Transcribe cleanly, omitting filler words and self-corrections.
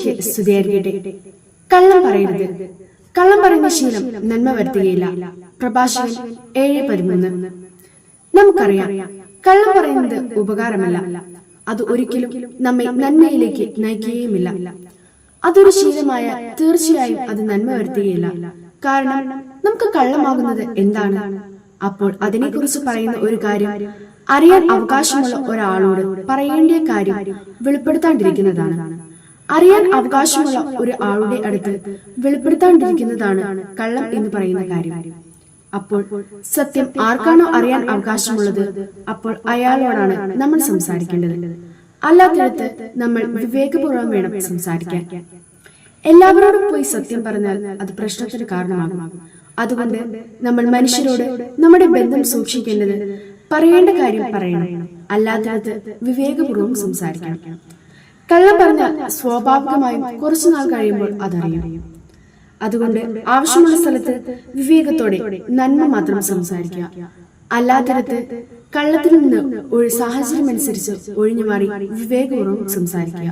ഈശോമിശിഹായ്ക്ക് സ്തുതിയായിരിക്കട്ടെ. കള്ളം പറയരുത്. കള്ളം പറയുന്ന ശീലം നന്മ വരുത്തുകയില്ല. പ്രഭാഷകൻ 7:13. നമുക്കറിയാം, കള്ളം പറയുന്നത് ഉപകാരമല്ല. അത് ഒരിക്കലും നമ്മെ നന്മയിലേക്ക് നയിക്കുകയുമില്ല. അതൊരു ശീലമായ തീർച്ചയായും അത് നന്മ വരുത്തുകയില്ല. കാരണം നമുക്ക് കള്ളമാകുന്നത് എന്താണ്? അപ്പോൾ അതിനെക്കുറിച്ച് പറയുന്ന ഒരു കാര്യം അറിയാൻ അവകാശമുള്ള ഒരാളോട് പറയേണ്ട കാര്യം വെളിപ്പെടുത്താണ്ടിരിക്കുന്നതാണ്. അറിയാൻ അവകാശമുള്ള ഒരു ആളുടെ അടുത്ത് വെളിപ്പെടുത്താണ്ടിരിക്കുന്നതാണ് കള്ളം എന്ന് പറയുന്ന കാര്യം. അപ്പോൾ സത്യം ആർക്കാണോ അറിയാൻ അവകാശമുള്ളത്, അപ്പോൾ അയാളോടാണ് നമ്മൾ സംസാരിക്കേണ്ടത്. അല്ലാത്തിടത്ത് നമ്മൾ വിവേകപൂർവ്വം വേണം സംസാരിക്കാൻ. എല്ലാവരോടും പോയി സത്യം പറഞ്ഞാൽ അത് പ്രശ്നത്തിന് കാരണമാകും. അതുകൊണ്ട് നമ്മൾ മനുഷ്യരോട് നമ്മുടെ ബന്ധം സൂക്ഷിക്കേണ്ടത് പറയേണ്ട കാര്യം പറയണം, അല്ലാത്തിടത്ത് വിവേകപൂർവ്വം സംസാരിക്കണം. കള്ളം പറഞ്ഞാൽ സ്വാഭാവികമായും കുറച്ചുനാൾ കഴിയുമ്പോൾ അതറിയും. അതുകൊണ്ട് ആവശ്യമുള്ള സ്ഥലത്ത് വിവേകത്തോടെ നന്മ മാത്രം സംസാരിക്കുക. അല്ലാത്തിടത്ത് കള്ളത്തിൽ നിന്ന് ഒരു സാഹചര്യം അനുസരിച്ച് ഒഴിഞ്ഞുമാറി വിവേകപൂർവ്വം സംസാരിക്കുക.